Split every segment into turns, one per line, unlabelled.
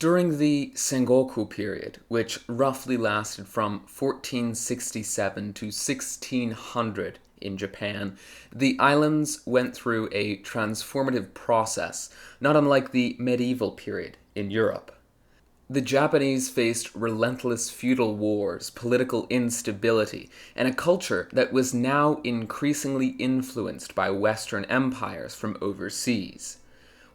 During the Sengoku period, which roughly lasted from 1467 to 1600 in Japan, the islands went through a transformative process, not unlike the medieval period in Europe. The Japanese faced relentless feudal wars, political instability, and a culture that was now increasingly influenced by Western empires from overseas.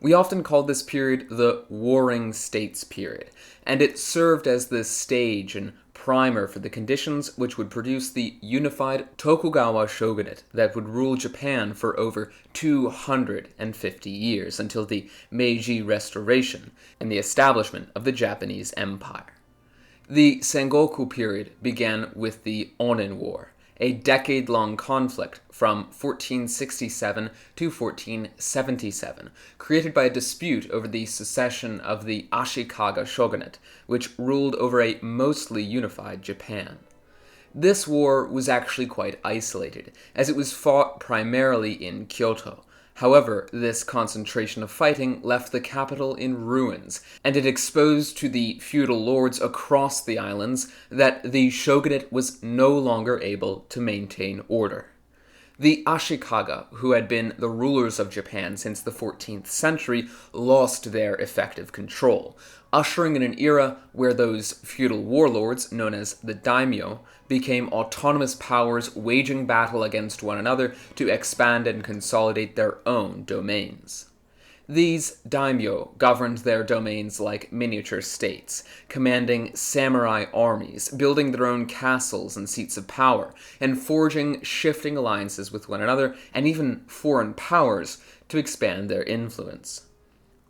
We often called this period the Warring States period, and it served as the stage and primer for the conditions which would produce the unified Tokugawa Shogunate that would rule Japan for over 250 years until the Meiji Restoration and the establishment of the Japanese Empire. The Sengoku period began with the Onin War, a decade-long conflict from 1467 to 1477, created by a dispute over the succession of the Ashikaga shogunate, which ruled over a mostly unified Japan. This war was actually quite isolated, as it was fought primarily in Kyoto. However, this concentration of fighting left the capital in ruins, and it exposed to the feudal lords across the islands that the shogunate was no longer able to maintain order. The Ashikaga, who had been the rulers of Japan since the 14th century, lost their effective control, ushering in an era where those feudal warlords, known as the Daimyo, became autonomous powers waging battle against one another to expand and consolidate their own domains. These daimyo governed their domains like miniature states, commanding samurai armies, building their own castles and seats of power, and forging shifting alliances with one another and even foreign powers to expand their influence.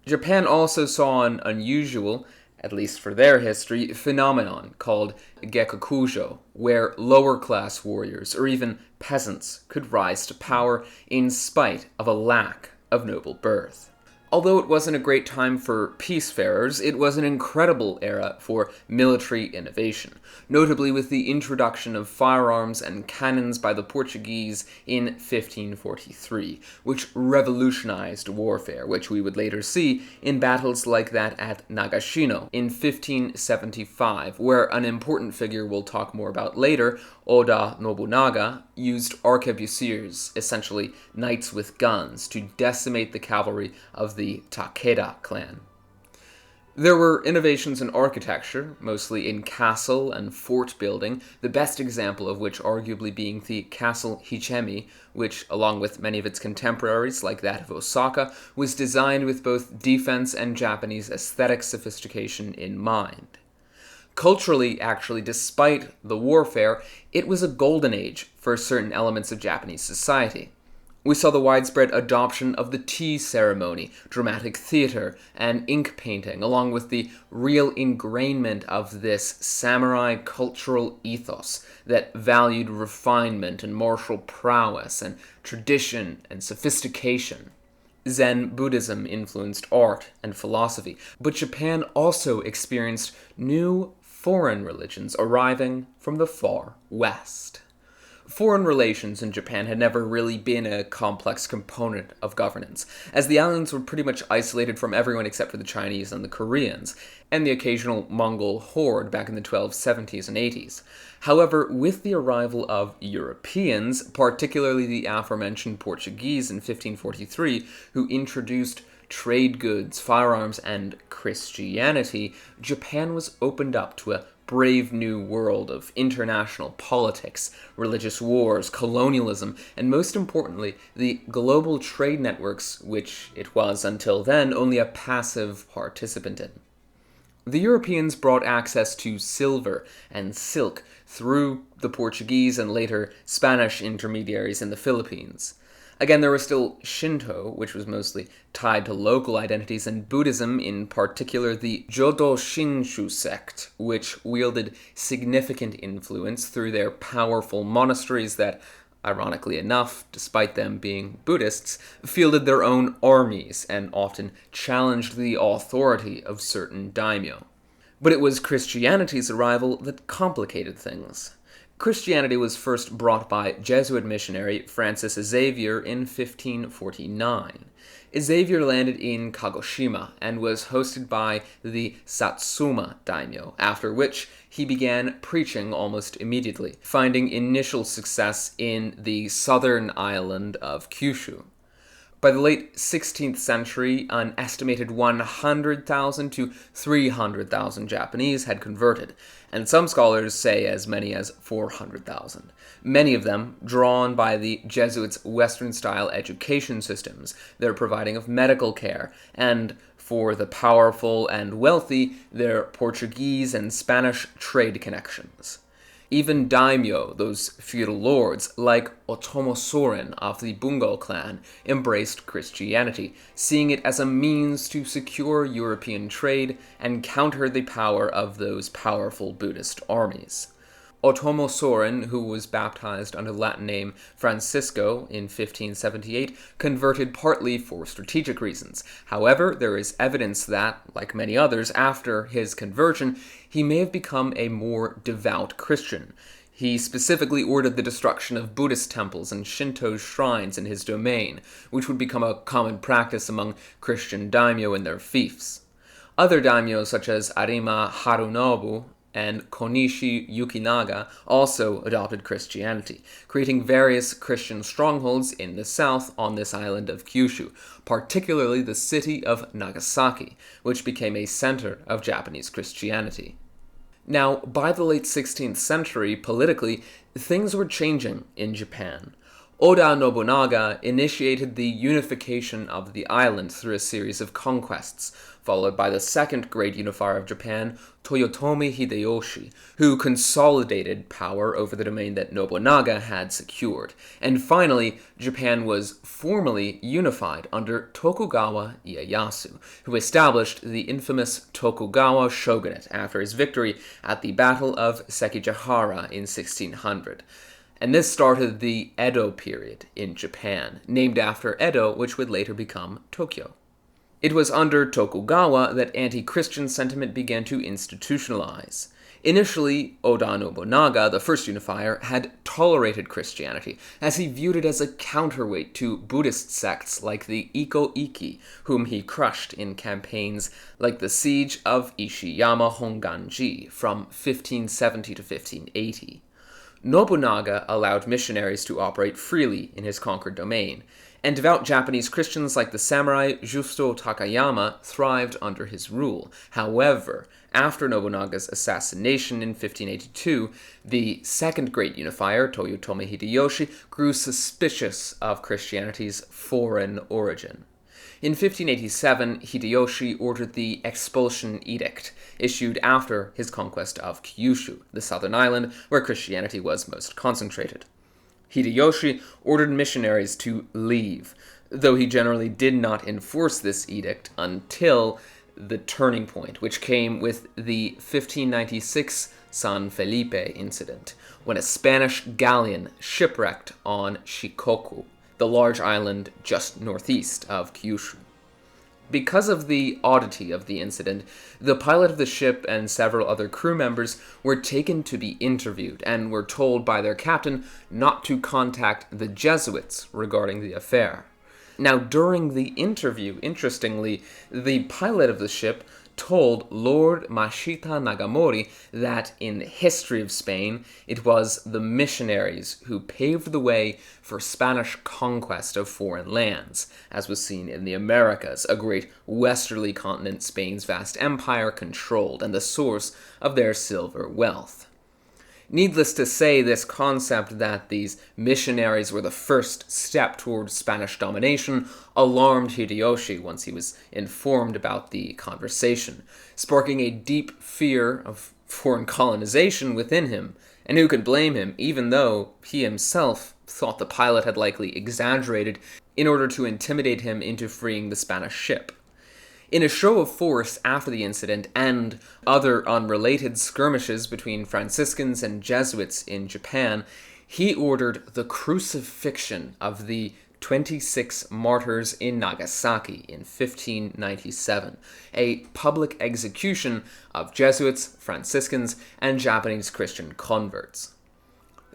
Japan also saw an unusual, at least for their history, phenomenon called Gekkokujo, where lower-class warriors or even peasants could rise to power in spite of a lack of noble birth. Although it wasn't a great time for peacefarers, it was an incredible era for military innovation, notably with the introduction of firearms and cannons by the Portuguese in 1543, which revolutionized warfare, which we would later see in battles like that at Nagashino in 1575, where an important figure we'll talk more about later, Oda Nobunaga, used arquebusiers, essentially knights with guns, to decimate the cavalry of the Takeda clan. There were innovations in architecture, mostly in castle and fort building, the best example of which arguably being the castle Hichemi, which, along with many of its contemporaries like that of Osaka, was designed with both defense and Japanese aesthetic sophistication in mind. Culturally, actually, despite the warfare, it was a golden age for certain elements of Japanese society. We saw the widespread adoption of the tea ceremony, dramatic theater, and ink painting, along with the real ingrainment of this samurai cultural ethos that valued refinement and martial prowess and tradition and sophistication. Zen Buddhism influenced art and philosophy, but Japan also experienced new foreign religions arriving from the far west. Foreign relations in Japan had never really been a complex component of governance, as the islands were pretty much isolated from everyone except for the Chinese and the Koreans, and the occasional Mongol horde back in the 1270s and 80s. However, with the arrival of Europeans, particularly the aforementioned Portuguese in 1543, who introduced trade goods, firearms, and Christianity, Japan was opened up to a brave new world of international politics, religious wars, colonialism, and most importantly, the global trade networks which it was until then only a passive participant in. The Europeans brought access to silver and silk through the Portuguese and later Spanish intermediaries in the Philippines. Again, there was still Shinto, which was mostly tied to local identities, and Buddhism, in particular the Jodo Shinshu sect, which wielded significant influence through their powerful monasteries that, ironically enough, despite them being Buddhists, fielded their own armies and often challenged the authority of certain daimyo. But it was Christianity's arrival that complicated things. Christianity was first brought by Jesuit missionary Francis Xavier in 1549. Xavier landed in Kagoshima and was hosted by the Satsuma Daimyo, after which he began preaching almost immediately, finding initial success in the southern island of Kyushu. By the late 16th century, an estimated 100,000 to 300,000 Japanese had converted, and some scholars say as many as 400,000. Many of them drawn by the Jesuits' Western-style education systems, their providing of medical care, and, for the powerful and wealthy, their Portuguese and Spanish trade connections. Even daimyo, those feudal lords, like Otomo Soren of the Bungo clan, embraced Christianity, seeing it as a means to secure European trade and counter the power of those powerful Buddhist armies. Otomo Soren, who was baptized under the Latin name Francisco in 1578, converted partly for strategic reasons. However, there is evidence that, like many others after his conversion, he may have become a more devout Christian. He specifically ordered the destruction of Buddhist temples and Shinto shrines in his domain, which would become a common practice among Christian daimyo in their fiefs. Other daimyo, such as Arima Harunobu and Konishi Yukinaga, also adopted Christianity, creating various Christian strongholds in the south on this island of Kyushu, particularly the city of Nagasaki, which became a center of Japanese Christianity. Now, by the late 16th century, politically, things were changing in Japan. Oda Nobunaga initiated the unification of the island through a series of conquests, followed by the second great unifier of Japan, Toyotomi Hideyoshi, who consolidated power over the domain that Nobunaga had secured. And finally, Japan was formally unified under Tokugawa Ieyasu, who established the infamous Tokugawa Shogunate after his victory at the Battle of Sekigahara in 1600. And this started the Edo period in Japan, named after Edo, which would later become Tokyo. It was under Tokugawa that anti-Christian sentiment began to institutionalize. Initially, Oda Nobunaga, the first unifier, had tolerated Christianity, as he viewed it as a counterweight to Buddhist sects like the Iko-Iki, whom he crushed in campaigns like the Siege of Ishiyama Honganji from 1570 to 1580. Nobunaga allowed missionaries to operate freely in his conquered domain, and devout Japanese Christians like the samurai Justo Takayama thrived under his rule. However, after Nobunaga's assassination in 1582, the second great unifier, Toyotomi Hideyoshi, grew suspicious of Christianity's foreign origin. In 1587, Hideyoshi ordered the Expulsion Edict, issued after his conquest of Kyushu, the southern island where Christianity was most concentrated. Hideyoshi ordered missionaries to leave, though he generally did not enforce this edict until the turning point, which came with the 1596 San Felipe incident, when a Spanish galleon shipwrecked on Shikoku, the large island just northeast of Kyushu. Because of the oddity of the incident, the pilot of the ship and several other crew members were taken to be interviewed and were told by their captain not to contact the Jesuits regarding the affair. Now, during the interview, interestingly, the pilot of the ship told Lord Mashita Nagamori that in the history of Spain, it was the missionaries who paved the way for Spanish conquest of foreign lands, as was seen in the Americas, a great westerly continent Spain's vast empire controlled and the source of their silver wealth. Needless to say, this concept that these missionaries were the first step towards Spanish domination alarmed Hideyoshi once he was informed about the conversation, sparking a deep fear of foreign colonization within him. And who could blame him, even though he himself thought the pilot had likely exaggerated in order to intimidate him into freeing the Spanish ship. In a show of force after the incident and other unrelated skirmishes between Franciscans and Jesuits in Japan, he ordered the crucifixion of the 26 martyrs in Nagasaki in 1597, a public execution of Jesuits, Franciscans, and Japanese Christian converts.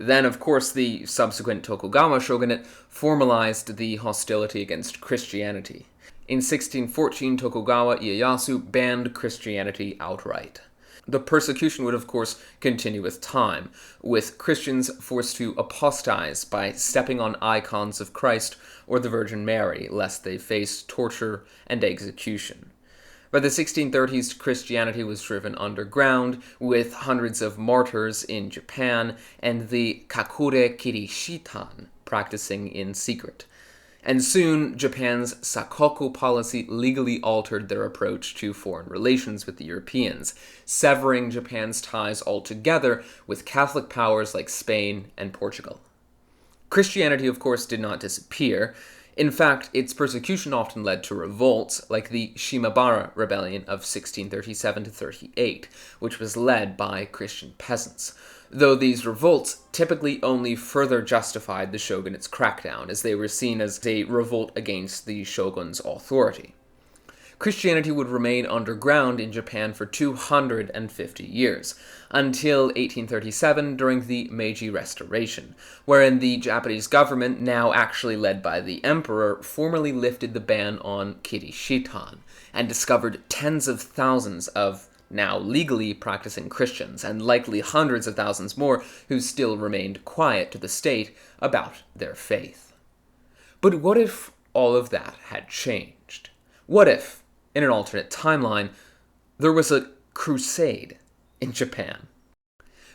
Then, of course, the subsequent Tokugawa Shogunate formalized the hostility against Christianity. In 1614, Tokugawa Ieyasu banned Christianity outright. The persecution would, of course, continue with time, with Christians forced to apostatize by stepping on icons of Christ or the Virgin Mary, lest they face torture and execution. By the 1630s, Christianity was driven underground, with hundreds of martyrs in Japan and the Kakure Kirishitan practicing in secret. And soon, Japan's Sakoku policy legally altered their approach to foreign relations with the Europeans, severing Japan's ties altogether with Catholic powers like Spain and Portugal. Christianity, of course, did not disappear. In fact, its persecution often led to revolts, like the Shimabara Rebellion of 1637-38, which was led by Christian peasants, though these revolts typically only further justified the shogunate's crackdown, as they were seen as a revolt against the shogun's authority. Christianity would remain underground in Japan for 250 years, until 1837 during the Meiji Restoration, wherein the Japanese government, now actually led by the emperor, formally lifted the ban on Kirishitan, and discovered tens of thousands of now legally practicing Christians, and likely hundreds of thousands more who still remained quiet to the state about their faith. But what if all of that had changed? What if, in an alternate timeline, there was a crusade in Japan?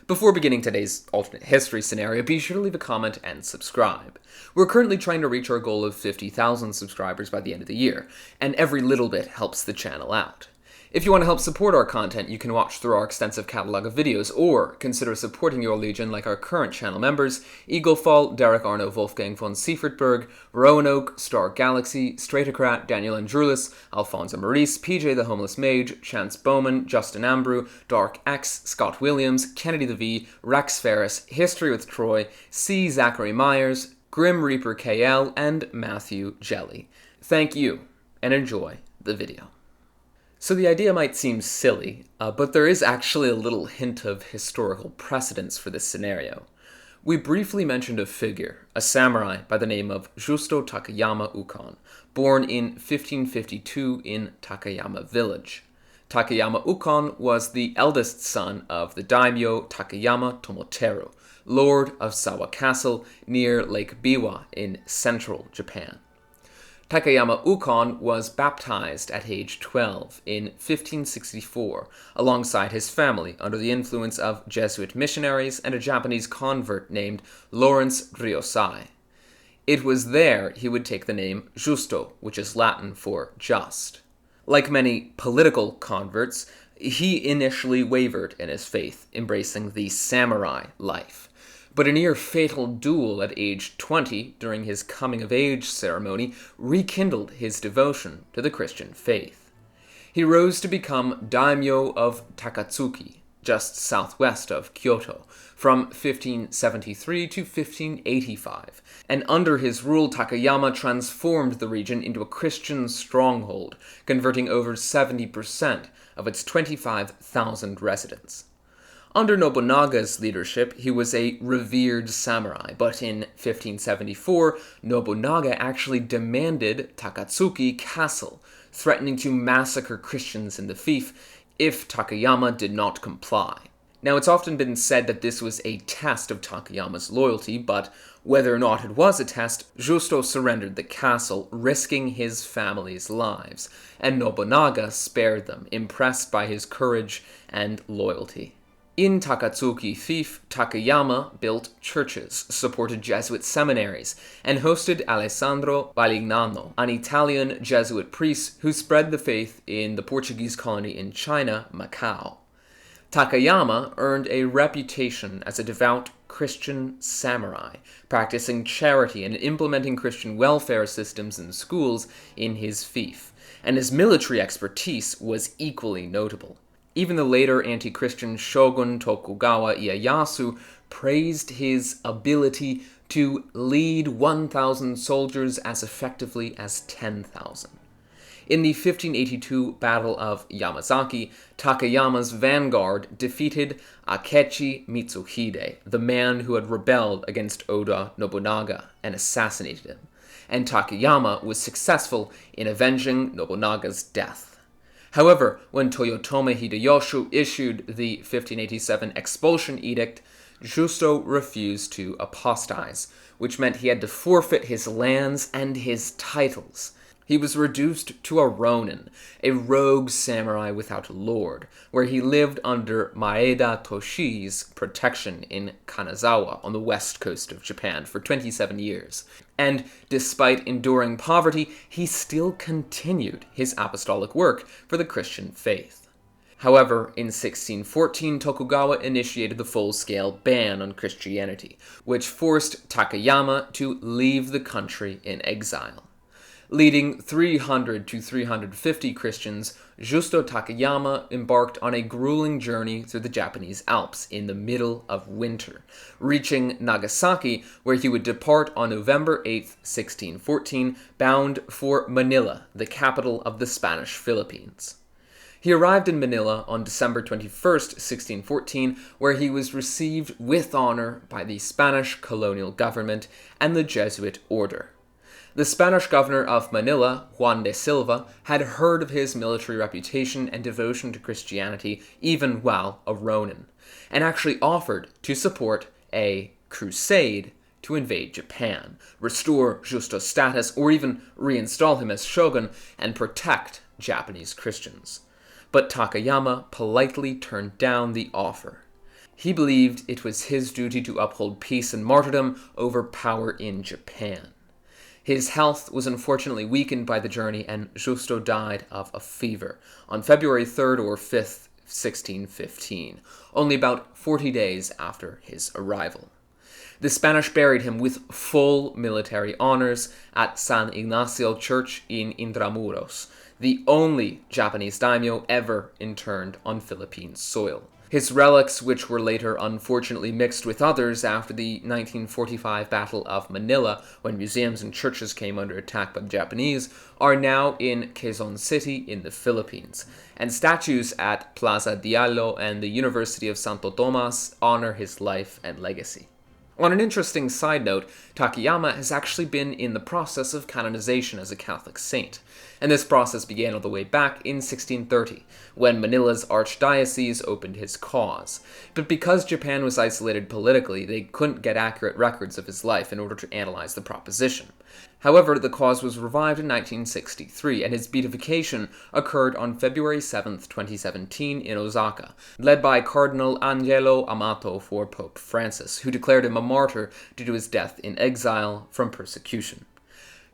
Before beginning today's alternate history scenario, be sure to leave a comment and subscribe. We're currently trying to reach our goal of 50,000 subscribers by the end of the year, and every little bit helps the channel out. If you want to help support our content, you can watch through our extensive catalog of videos, or consider supporting your legion like our current channel members, Eaglefall, Derek Arno, Wolfgang von Siefertberg, Roanoke, Star Galaxy, Stratocrat, Daniel Andrulis, Alfonso Maurice, PJ the Homeless Mage, Chance Bowman, Justin Ambrew, Dark X, Scott Williams, Kennedy the V, Rex Ferris, History with Troy, C. Zachary Myers, Grim Reaper KL, and Matthew Jelly. Thank you, and enjoy the video. So the idea might seem silly, but there is actually a little hint of historical precedence for this scenario. We briefly mentioned a figure, a samurai by the name of Justo Takayama Ukon, born in 1552 in Takayama village. Takayama Ukon was the eldest son of the Daimyo Takayama Tomoteru, lord of Sawa Castle near Lake Biwa in central Japan. Takayama Ukon was baptized at age 12 in 1564 alongside his family under the influence of Jesuit missionaries and a Japanese convert named Lawrence Ryosai. It was there he would take the name Justo, which is Latin for just. Like many political converts, he initially wavered in his faith, embracing the samurai life. But a near-fatal duel at age 20 during his coming-of-age ceremony rekindled his devotion to the Christian faith. He rose to become Daimyo of Takatsuki, just southwest of Kyoto, from 1573 to 1585, and under his rule Takayama transformed the region into a Christian stronghold, converting over 70% of its 25,000 residents. Under Nobunaga's leadership, he was a revered samurai, but in 1574, Nobunaga actually demanded Takatsuki Castle, threatening to massacre Christians in the fief if Takayama did not comply. Now, it's often been said that this was a test of Takayama's loyalty, but whether or not it was a test, Justo surrendered the castle, risking his family's lives, and Nobunaga spared them, impressed by his courage and loyalty. In Takatsuki fief, Takayama built churches, supported Jesuit seminaries, and hosted Alessandro Valignano, an Italian Jesuit priest who spread the faith in the Portuguese colony in China, Macau. Takayama earned a reputation as a devout Christian samurai, practicing charity and implementing Christian welfare systems in schools in his fief, and his military expertise was equally notable. Even the later anti-Christian shogun Tokugawa Ieyasu praised his ability to lead 1,000 soldiers as effectively as 10,000. In the 1582 Battle of Yamazaki, Takayama's vanguard defeated Akechi Mitsuhide, the man who had rebelled against Oda Nobunaga and assassinated him, and Takayama was successful in avenging Nobunaga's death. However, when Toyotomi Hideyoshi issued the 1587 expulsion edict, Justo refused to apostatize, which meant he had to forfeit his lands and his titles. He was reduced to a ronin, a rogue samurai without a lord, where he lived under Maeda Toshi's protection in Kanazawa on the west coast of Japan for 27 years. And despite enduring poverty, he still continued his apostolic work for the Christian faith. However, in 1614, Tokugawa initiated the full-scale ban on Christianity, which forced Takayama to leave the country in exile. Leading 300 to 350 Christians, Justo Takayama embarked on a grueling journey through the Japanese Alps in the middle of winter, reaching Nagasaki, where he would depart on November 8, 1614, bound for Manila, the capital of the Spanish Philippines. He arrived in Manila on December 21, 1614, where he was received with honor by the Spanish colonial government and the Jesuit order. The Spanish governor of Manila, Juan de Silva, had heard of his military reputation and devotion to Christianity even while a ronin, and actually offered to support a crusade to invade Japan, restore Justo's status, or even reinstall him as shogun and protect Japanese Christians. But Takayama politely turned down the offer. He believed it was his duty to uphold peace and martyrdom over power in Japan. His health was unfortunately weakened by the journey, and Justo died of a fever on February 3rd or 5th, 1615, only about 40 days after his arrival. The Spanish buried him with full military honors at San Ignacio Church in Intramuros, the only Japanese daimyo ever interned on Philippine soil. His relics, which were later unfortunately mixed with others after the 1945 Battle of Manila, when museums and churches came under attack by the Japanese, are now in Quezon City in the Philippines, and statues at Plaza Diallo and the University of Santo Tomas honor his life and legacy. On an interesting side note, Takayama has actually been in the process of canonization as a Catholic saint, and this process began all the way back in 1630, when Manila's archdiocese opened his cause. But because Japan was isolated politically, they couldn't get accurate records of his life in order to analyze the proposition. However, the cause was revived in 1963, and his beatification occurred on February 7, 2017 in Osaka, led by Cardinal Angelo Amato for Pope Francis, who declared him a martyr due to his death in exile from persecution.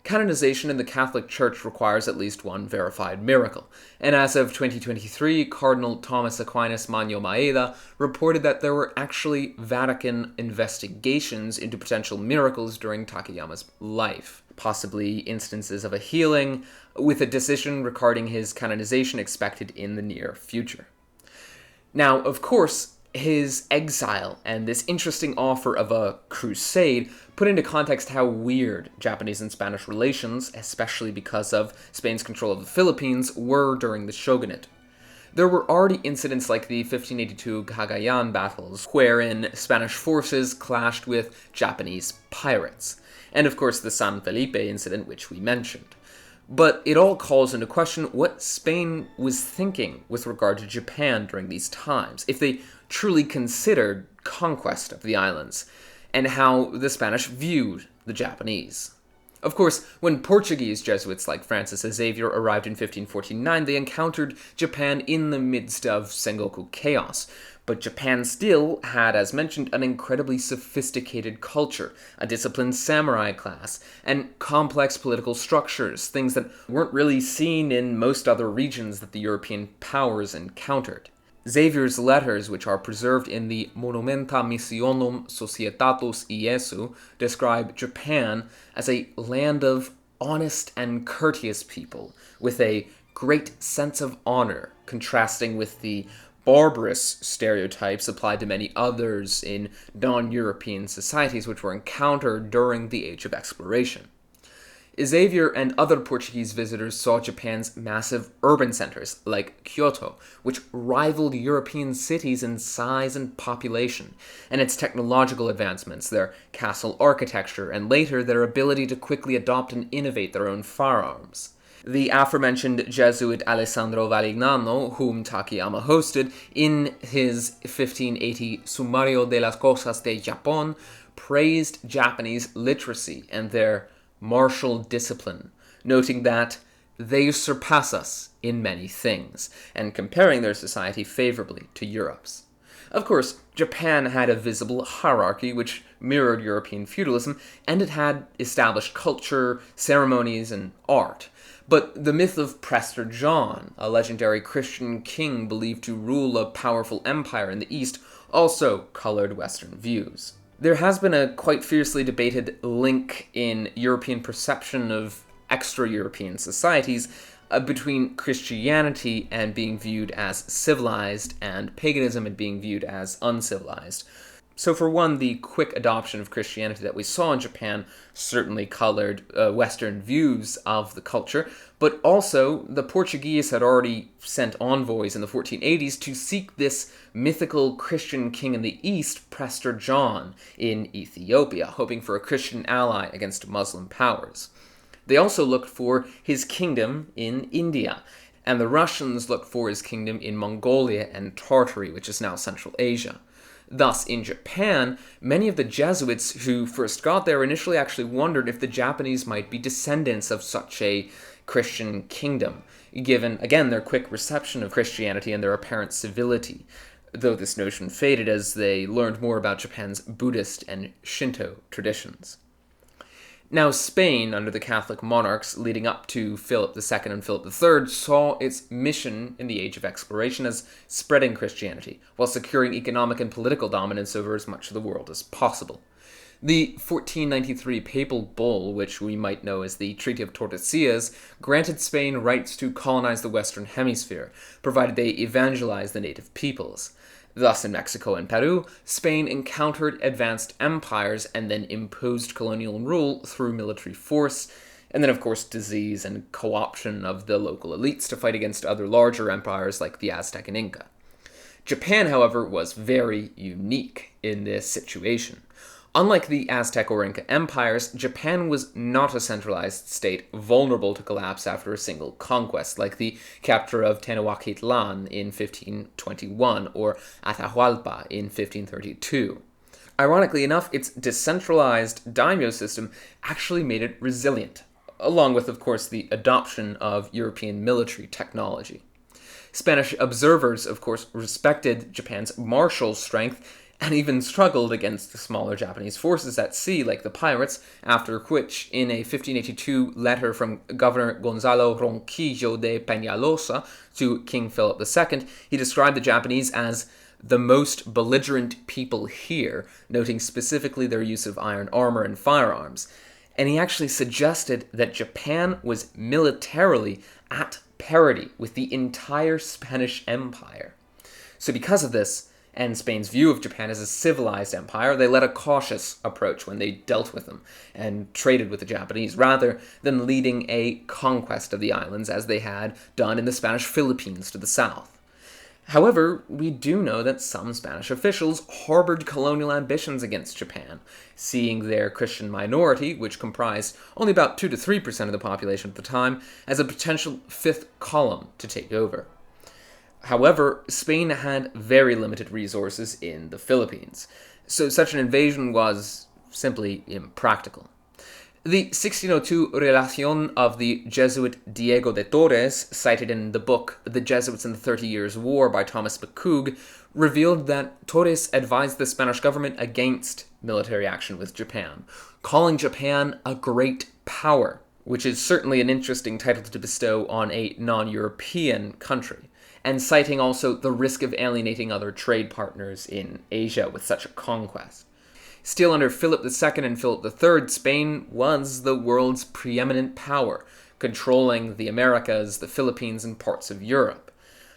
Canonization in the Catholic Church requires at least one verified miracle, and as of 2023, Cardinal Thomas Aquinas Magno Maeda reported that there were actually Vatican investigations into potential miracles during Takayama's life, possibly instances of a healing, with a decision regarding his canonization expected in the near future. Now, of course, his exile and this interesting offer of a crusade put into context how weird Japanese and Spanish relations, especially because of Spain's control of the Philippines, were during the shogunate. There were already incidents like the 1582 Cagayan battles, wherein Spanish forces clashed with Japanese pirates, and of course the San Felipe incident, which we mentioned. But it all calls into question what Spain was thinking with regard to Japan during these times, if they truly considered conquest of the islands, and how the Spanish viewed the Japanese. Of course, when Portuguese Jesuits like Francis Xavier arrived in 1549, they encountered Japan in the midst of Sengoku chaos, but Japan still had, as mentioned, an incredibly sophisticated culture, a disciplined samurai class, and complex political structures, things that weren't really seen in most other regions that the European powers encountered. Xavier's letters, which are preserved in the Monumenta Missionum Societatis Iesu, describe Japan as a land of honest and courteous people, with a great sense of honor, contrasting with the barbarous stereotypes applied to many others in non-European societies which were encountered during the Age of Exploration. Xavier and other Portuguese visitors saw Japan's massive urban centers, like Kyoto, which rivaled European cities in size and population, and its technological advancements, their castle architecture, and later their ability to quickly adopt and innovate their own firearms. The aforementioned Jesuit Alessandro Valignano, whom Takayama hosted, in his 1580 Sumario de las Cosas de Japón, praised Japanese literacy and their martial discipline, noting that they surpass us in many things, and comparing their society favorably to Europe's. Of course, Japan had a visible hierarchy which mirrored European feudalism, and it had established culture, ceremonies, and art. But the myth of Prester John, a legendary Christian king believed to rule a powerful empire in the East, also colored Western views. There has been a quite fiercely debated link in European perception of extra-European societies between Christianity and being viewed as civilized and paganism and being viewed as uncivilized. So for one, the quick adoption of Christianity that we saw in Japan certainly colored Western views of the culture, but also the Portuguese had already sent envoys in the 1480s to seek this mythical Christian king in the east, Prester John, in Ethiopia, hoping for a Christian ally against Muslim powers. They also looked for his kingdom in India, and the Russians looked for his kingdom in Mongolia and Tartary, which is now Central Asia. Thus, in Japan, many of the Jesuits who first got there initially actually wondered if the Japanese might be descendants of such a Christian kingdom, given, again, their quick reception of Christianity and their apparent civility, though this notion faded as they learned more about Japan's Buddhist and Shinto traditions. Now, Spain, under the Catholic monarchs leading up to Philip II and Philip III, saw its mission in the Age of Exploration as spreading Christianity, while securing economic and political dominance over as much of the world as possible. The 1493 papal bull, which we might know as the Treaty of Tordesillas, granted Spain rights to colonize the Western Hemisphere, provided they evangelize the native peoples. Thus, in Mexico and Peru, Spain encountered advanced empires and then imposed colonial rule through military force, and then, of course, disease and co-option of the local elites to fight against other larger empires like the Aztec and Inca. Japan, however, was very unique in this situation. Unlike the Aztec or Inca empires, Japan was not a centralized state vulnerable to collapse after a single conquest, like the capture of Tenochtitlan in 1521 or Atahualpa in 1532. Ironically enough, its decentralized daimyo system actually made it resilient, along with, of course, the adoption of European military technology. Spanish observers, of course, respected Japan's martial strength and even struggled against the smaller Japanese forces at sea, like the pirates, after which, in a 1582 letter from Governor Gonzalo Ronquillo de Peñalosa to King Philip II, he described the Japanese as the most belligerent people here, noting specifically their use of iron armor and firearms. And he actually suggested that Japan was militarily at parity with the entire Spanish Empire. So because of this, and Spain's view of Japan as a civilized empire, they led a cautious approach when they dealt with them and traded with the Japanese, rather than leading a conquest of the islands as they had done in the Spanish Philippines to the south. However, we do know that some Spanish officials harbored colonial ambitions against Japan, seeing their Christian minority, which comprised only about 2 to 3% of the population at the time, as a potential fifth column to take over. However, Spain had very limited resources in the Philippines, so such an invasion was simply impractical. The 1602 Relacion of the Jesuit Diego de Torres, cited in the book The Jesuits in the 30 Years' War by Thomas McCoog, revealed that Torres advised the Spanish government against military action with Japan, calling Japan a great power, which is certainly an interesting title to bestow on a non-European country, and citing also the risk of alienating other trade partners in Asia with such a conquest. Still under Philip II and Philip III, Spain was the world's preeminent power, controlling the Americas, the Philippines, and parts of Europe.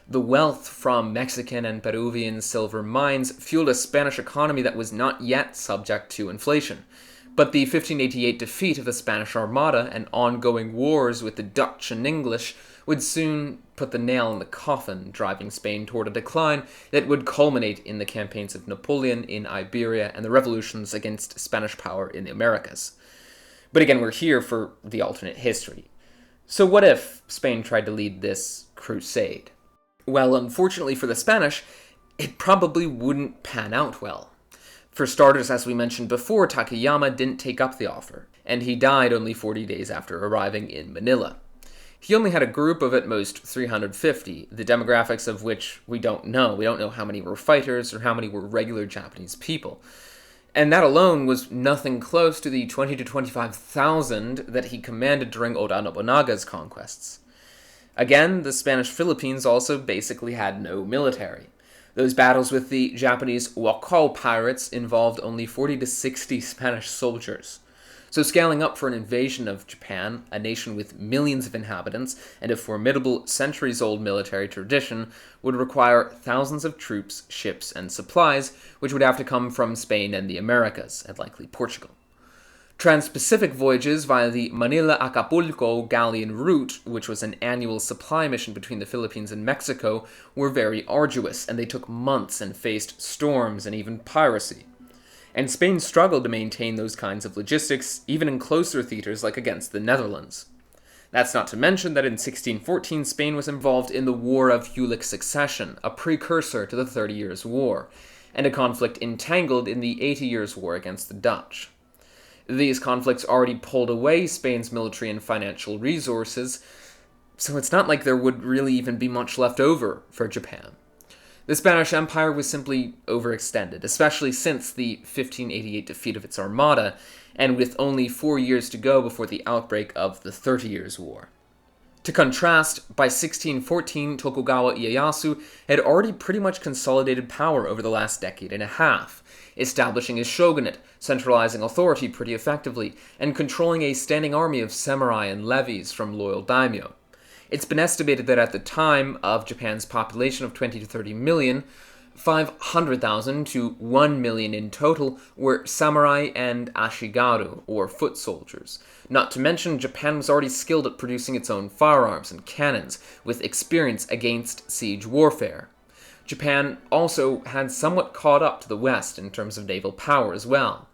The wealth from Mexican and Peruvian silver mines fueled a Spanish economy that was not yet subject to inflation, But the 1588 defeat of the Spanish Armada and ongoing wars with the Dutch and English would soon put the nail in the coffin, driving Spain toward a decline that would culminate in the campaigns of Napoleon in Iberia and the revolutions against Spanish power in the Americas. But again, we're here for the alternate history. So what if Spain tried to lead this crusade? Well, unfortunately for the Spanish, it probably wouldn't pan out well. For starters, as we mentioned before, Takayama didn't take up the offer, and he died only 40 days after arriving in Manila. He only had a group of at most 350, the demographics of which we don't know. We don't know how many were fighters or how many were regular Japanese people. And that alone was nothing close to the 20 to 25,000 that he commanded during Oda Nobunaga's conquests. Again, the Spanish Philippines also basically had no military. Those battles with the Japanese Wakao pirates involved only 40 to 60 Spanish soldiers. So scaling up for an invasion of Japan, a nation with millions of inhabitants and a formidable centuries-old military tradition, would require thousands of troops, ships, and supplies, which would have to come from Spain and the Americas, and likely Portugal. Trans-Pacific voyages via the Manila-Acapulco galleon route, which was an annual supply mission between the Philippines and Mexico, were very arduous, and they took months and faced storms and even piracy. And Spain struggled to maintain those kinds of logistics, even in closer theaters like against the Netherlands. That's not to mention that in 1614 Spain was involved in the War of Jülich Succession, a precursor to the 30 Years' War, and a conflict entangled in the 80 Years' War against the Dutch. These conflicts already pulled away Spain's military and financial resources, so it's not like there would really even be much left over for Japan. The Spanish Empire was simply overextended, especially since the 1588 defeat of its armada, and with only 4 years to go before the outbreak of the 30 Years' War. To contrast, by 1614, Tokugawa Ieyasu had already pretty much consolidated power over the last decade and a half, establishing his shogunate, centralizing authority pretty effectively, and controlling a standing army of samurai and levies from loyal daimyo. It's been estimated that at the time of Japan's population of 20 to 30 million, 500,000 to 1 million in total were samurai and ashigaru, or foot soldiers. Not to mention, Japan was already skilled at producing its own firearms and cannons, with experience against siege warfare. Japan also had somewhat caught up to the West in terms of naval power as well.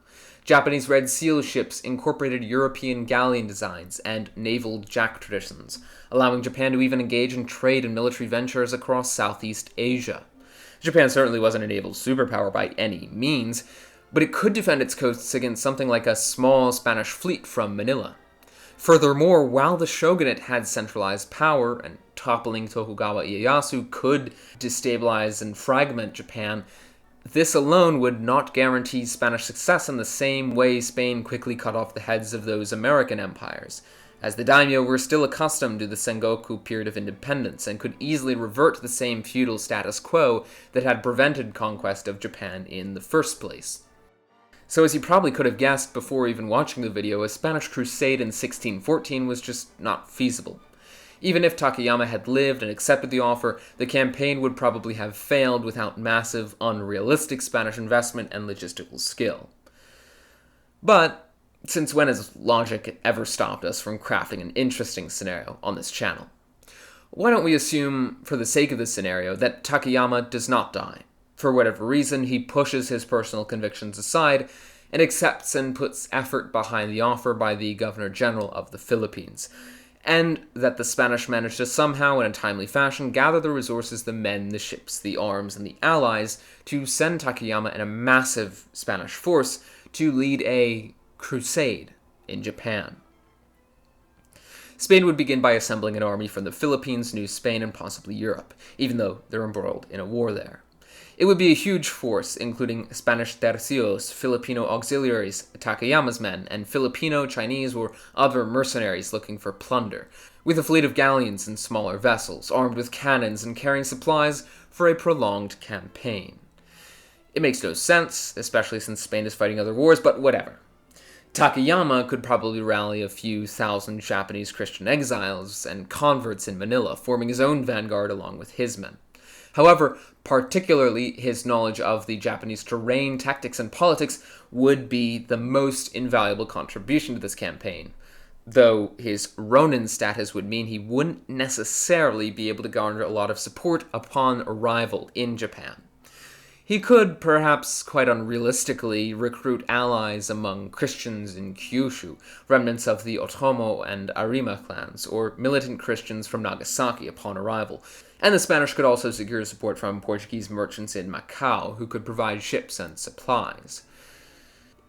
Japanese Red Seal ships incorporated European galleon designs and naval jack traditions, allowing Japan to even engage in trade and military ventures across Southeast Asia. Japan certainly wasn't a naval superpower by any means, but it could defend its coasts against something like a small Spanish fleet from Manila. Furthermore, while the shogunate had centralized power and toppling Tokugawa Ieyasu could destabilize and fragment Japan, this alone would not guarantee Spanish success in the same way Spain quickly cut off the heads of those American empires, as the daimyo were still accustomed to the Sengoku period of independence and could easily revert to the same feudal status quo that had prevented conquest of Japan in the first place. So as you probably could have guessed before even watching the video, a Spanish crusade in 1614 was just not feasible. Even if Takayama had lived and accepted the offer, the campaign would probably have failed without massive, unrealistic Spanish investment and logistical skill. But since when has logic ever stopped us from crafting an interesting scenario on this channel? Why don't we assume, for the sake of this scenario, that Takayama does not die? For whatever reason, he pushes his personal convictions aside and accepts and puts effort behind the offer by the Governor General of the Philippines, and that the Spanish managed to somehow, in a timely fashion, gather the resources, the men, the ships, the arms, and the allies to send Takayama and a massive Spanish force to lead a crusade in Japan. Spain would begin by assembling an army from the Philippines, New Spain, and possibly Europe, even though they're embroiled in a war there. It would be a huge force, including Spanish tercios, Filipino auxiliaries, Takayama's men, and Filipino, Chinese, or other mercenaries looking for plunder, with a fleet of galleons and smaller vessels, armed with cannons and carrying supplies for a prolonged campaign. It makes no sense, especially since Spain is fighting other wars, but whatever. Takayama could probably rally a few thousand Japanese Christian exiles and converts in Manila, forming his own vanguard along with his men. However, particularly his knowledge of the Japanese terrain, tactics, and politics would be the most invaluable contribution to this campaign, though his Ronin status would mean he wouldn't necessarily be able to garner a lot of support upon arrival in Japan. He could, perhaps quite unrealistically, recruit allies among Christians in Kyushu, remnants of the Otomo and Arima clans, or militant Christians from Nagasaki upon arrival. And the Spanish could also secure support from Portuguese merchants in Macau, who could provide ships and supplies.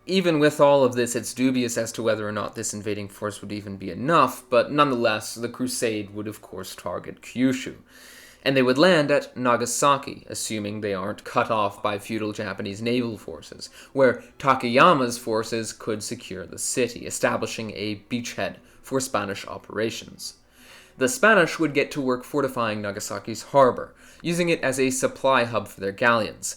Even with all of this, it's dubious as to whether or not this invading force would even be enough, but nonetheless, the Crusade would of course target Kyushu. And they would land at Nagasaki, assuming they aren't cut off by feudal Japanese naval forces, where Takayama's forces could secure the city, establishing a beachhead for Spanish operations. The Spanish would get to work fortifying Nagasaki's harbor, using it as a supply hub for their galleons.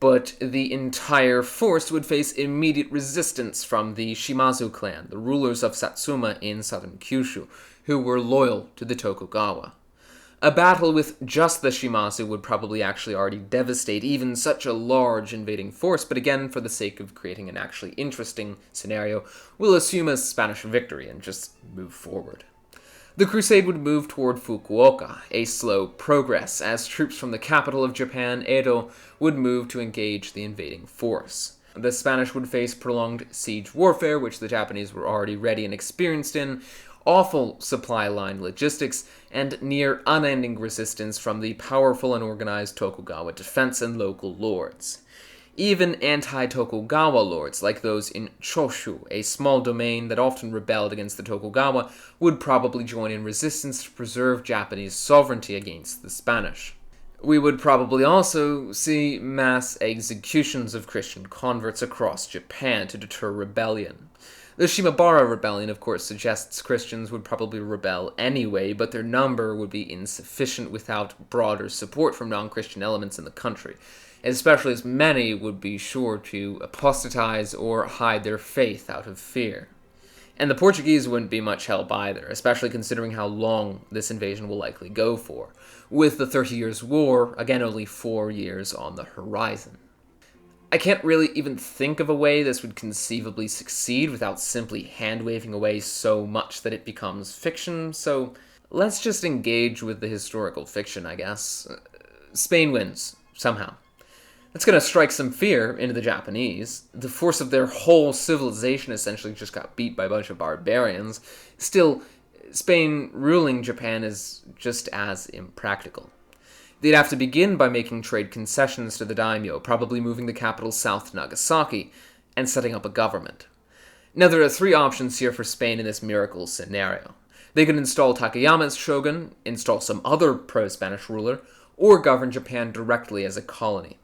But the entire force would face immediate resistance from the Shimazu clan, the rulers of Satsuma in southern Kyushu, who were loyal to the Tokugawa. A battle with just the Shimazu would probably actually already devastate even such a large invading force, but again, for the sake of creating an actually interesting scenario, we'll assume a Spanish victory and just move forward. The crusade would move toward Fukuoka, a slow progress, as troops from the capital of Japan, Edo, would move to engage the invading force. The Spanish would face prolonged siege warfare, which the Japanese were already ready and experienced in, awful supply line logistics, and near unending resistance from the powerful and organized Tokugawa defense and local lords. Even anti-Tokugawa lords, like those in Choshu, a small domain that often rebelled against the Tokugawa, would probably join in resistance to preserve Japanese sovereignty against the Spanish. We would probably also see mass executions of Christian converts across Japan to deter rebellion. The Shimabara rebellion, of course, suggests Christians would probably rebel anyway, but their number would be insufficient without broader support from non-Christian elements in the country, especially as many would be sure to apostatize or hide their faith out of fear. And the Portuguese wouldn't be much help either, especially considering how long this invasion will likely go for, with the 30 Years' War, again only 4 years on the horizon. I can't really even think of a way this would conceivably succeed without simply hand-waving away so much that it becomes fiction, so let's just engage with the historical fiction, I guess. Spain wins, somehow. That's going to strike some fear into the Japanese. The force of their whole civilization essentially just got beat by a bunch of barbarians. Still, Spain ruling Japan is just as impractical. They'd have to begin by making trade concessions to the Daimyo, probably moving the capital south to Nagasaki, and setting up a government. Now, there are 3 options here for Spain in this miracle scenario. They could install Takayama as shogun, install some other pro-Spanish ruler, or govern Japan directly as a colony.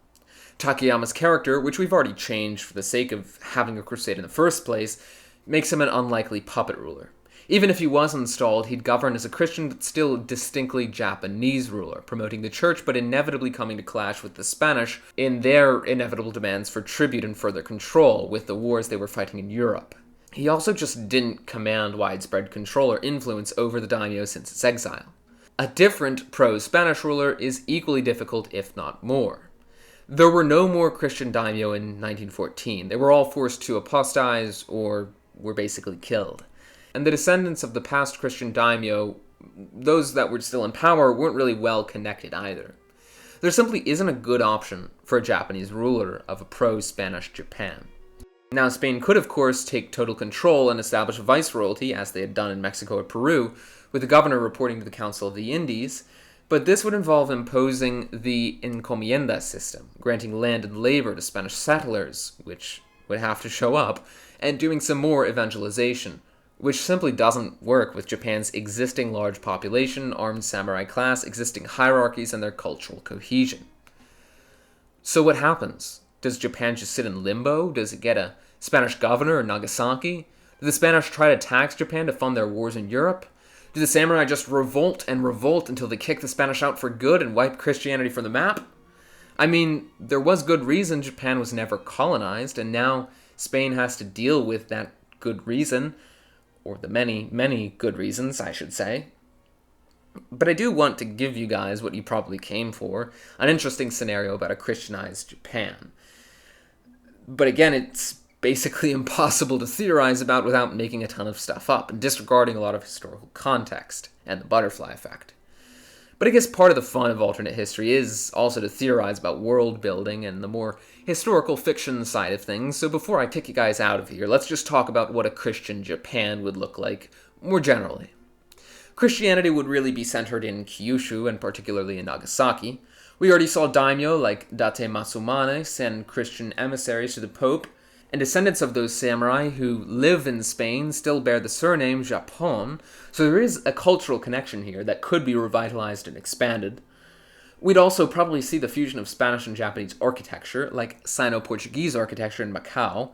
Takayama's character, which we've already changed for the sake of having a crusade in the first place, makes him an unlikely puppet ruler. Even if he was installed, he'd govern as a Christian but still distinctly Japanese ruler, promoting the church but inevitably coming to clash with the Spanish in their inevitable demands for tribute and further control with the wars they were fighting in Europe. He also just didn't command widespread control or influence over the daimyo since its exile. A different pro-Spanish ruler is equally difficult, if not more. There were no more Christian daimyo in 1914. They were all forced to apostatize or were basically killed. And the descendants of the past Christian daimyo, those that were still in power, weren't really well connected either. There simply isn't a good option for a Japanese ruler of a pro-Spanish Japan. Now, Spain could, of course, take total control and establish a viceroyalty, as they had done in Mexico or Peru, with the governor reporting to the Council of the Indies, but this would involve imposing the encomienda system, granting land and labor to Spanish settlers, which would have to show up, and doing some more evangelization, which simply doesn't work with Japan's existing large population, armed samurai class, existing hierarchies, and their cultural cohesion. So what happens? Does Japan just sit in limbo? Does it get a Spanish governor in Nagasaki? Do the Spanish try to tax Japan to fund their wars in Europe? Do the samurai just revolt and revolt until they kick the Spanish out for good and wipe Christianity from the map? I mean, there was good reason Japan was never colonized, and now Spain has to deal with that good reason, or the many, many good reasons, I should say. But I do want to give you guys what you probably came for, an interesting scenario about a Christianized Japan. But again, it's basically impossible to theorize about without making a ton of stuff up and disregarding a lot of historical context and the butterfly effect. But I guess part of the fun of alternate history is also to theorize about world building and the more historical fiction side of things, so before I kick you guys out of here, let's just talk about what a Christian Japan would look like more generally. Christianity would really be centered in Kyushu, and particularly in Nagasaki. We already saw daimyo like Date Matsumane send Christian emissaries to the Pope, and descendants of those samurai who live in Spain still bear the surname Japon, so there is a cultural connection here that could be revitalized and expanded. We'd also probably see the fusion of Spanish and Japanese architecture, like Sino-Portuguese architecture in Macau,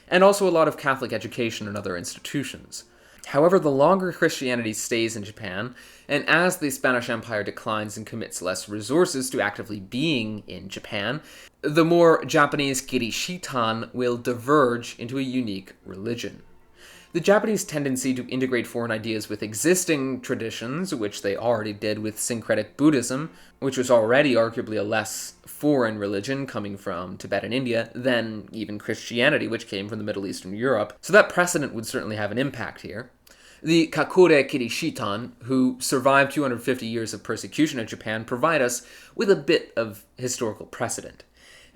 and also a lot of Catholic education and other institutions. However, the longer Christianity stays in Japan, and as the Spanish Empire declines and commits less resources to actively being in Japan, the more Japanese Kirishitan will diverge into a unique religion. The Japanese tendency to integrate foreign ideas with existing traditions, which they already did with syncretic Buddhism, which was already arguably a less foreign religion coming from Tibet and India than even Christianity, which came from the Middle East and Europe, so that precedent would certainly have an impact here. The Kakure Kirishitan, who survived 250 years of persecution in Japan, provide us with a bit of historical precedent.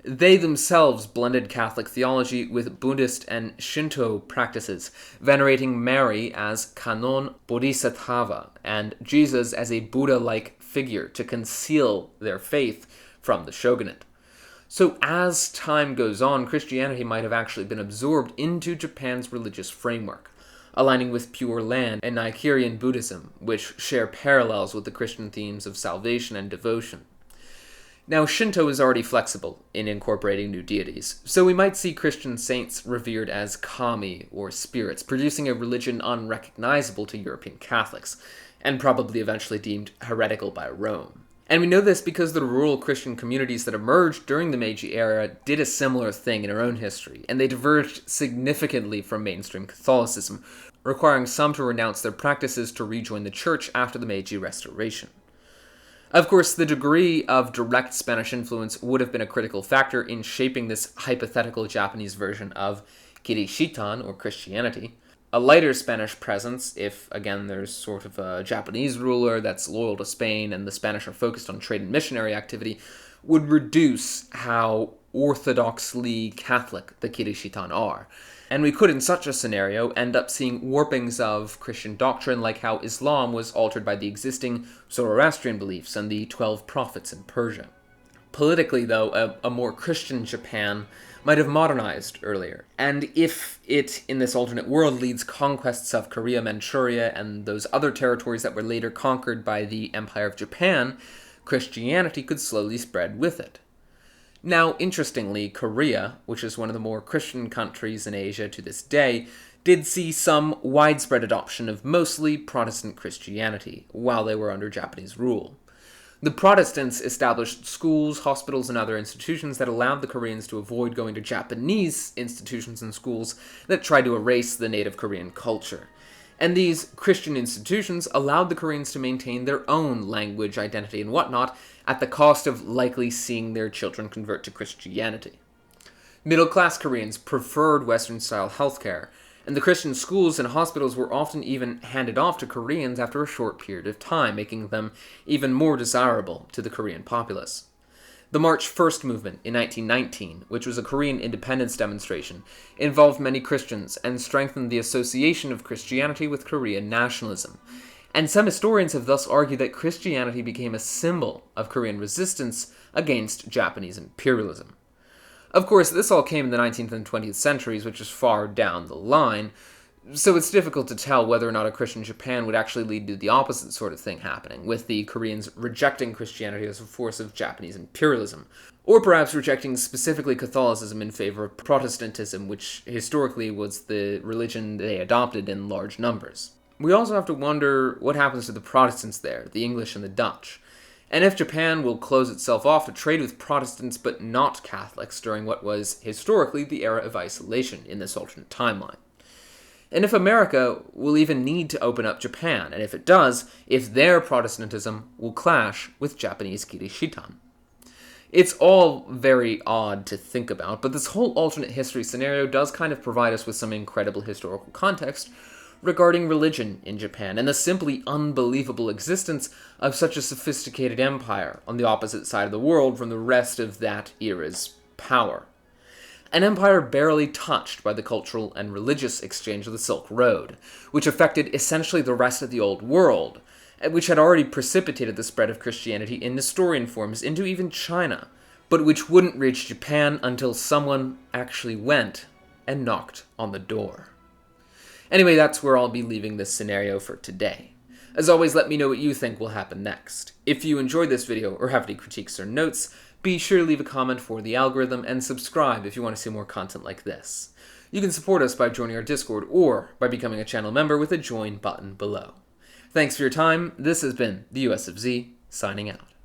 They themselves blended Catholic theology with Buddhist and Shinto practices, venerating Mary as Kanon Bodhisattva and Jesus as a Buddha-like figure to conceal their faith from the shogunate. So as time goes on, Christianity might have actually been absorbed into Japan's religious framework, aligning with Pure Land and Nichiren Buddhism, which share parallels with the Christian themes of salvation and devotion. Now, Shinto is already flexible in incorporating new deities, so we might see Christian saints revered as kami, or spirits, producing a religion unrecognizable to European Catholics, and probably eventually deemed heretical by Rome. And we know this because the rural Christian communities that emerged during the Meiji era did a similar thing in our own history, and they diverged significantly from mainstream Catholicism, requiring some to renounce their practices to rejoin the church after the Meiji Restoration. Of course, the degree of direct Spanish influence would have been a critical factor in shaping this hypothetical Japanese version of Kirishitan, or Christianity. A lighter Spanish presence, if, again, there's sort of a Japanese ruler that's loyal to Spain and the Spanish are focused on trade and missionary activity, would reduce how orthodoxly Catholic the Kirishitan are. And we could, in such a scenario, end up seeing warpings of Christian doctrine like how Islam was altered by the existing Zoroastrian beliefs and the 12 prophets in Persia. Politically, though, a more Christian Japan might have modernized earlier. And if it, in this alternate world, leads conquests of Korea, Manchuria, and those other territories that were later conquered by the Empire of Japan, Christianity could slowly spread with it. Now, interestingly, Korea, which is one of the more Christian countries in Asia to this day, did see some widespread adoption of mostly Protestant Christianity while they were under Japanese rule. The Protestants established schools, hospitals, and other institutions that allowed the Koreans to avoid going to Japanese institutions and schools that tried to erase the native Korean culture. And these Christian institutions allowed the Koreans to maintain their own language, identity, and whatnot, at the cost of likely seeing their children convert to Christianity. Middle-class Koreans preferred Western-style healthcare, and the Christian schools and hospitals were often even handed off to Koreans after a short period of time, making them even more desirable to the Korean populace. The March 1st movement in 1919, which was a Korean independence demonstration, involved many Christians and strengthened the association of Christianity with Korean nationalism. And some historians have thus argued that Christianity became a symbol of Korean resistance against Japanese imperialism. Of course, this all came in the 19th and 20th centuries, which is far down the line, so it's difficult to tell whether or not a Christian Japan would actually lead to the opposite sort of thing happening, with the Koreans rejecting Christianity as a force of Japanese imperialism, or perhaps rejecting specifically Catholicism in favor of Protestantism, which historically was the religion they adopted in large numbers. We also have to wonder what happens to the Protestants there, the English and the Dutch, and if Japan will close itself off to trade with Protestants but not Catholics during what was historically the era of isolation in this alternate timeline. and if America will even need to open up Japan, and if it does, if their Protestantism will clash with Japanese Kirishitan. It's all very odd to think about, but this whole alternate history scenario does kind of provide us with some incredible historical context regarding religion in Japan and the simply unbelievable existence of such a sophisticated empire on the opposite side of the world from the rest of that era's power. An empire barely touched by the cultural and religious exchange of the Silk Road, which affected essentially the rest of the Old World, which had already precipitated the spread of Christianity in Nestorian forms into even China, but which wouldn't reach Japan until someone actually went and knocked on the door. Anyway, that's where I'll be leaving this scenario for today. As always, let me know what you think will happen next. If you enjoyed this video or have any critiques or notes, be sure to leave a comment for the algorithm and subscribe if you want to see more content like this. You can support us by joining our Discord or by becoming a channel member with a join button below. Thanks for your time. This has been the US of Z, signing out.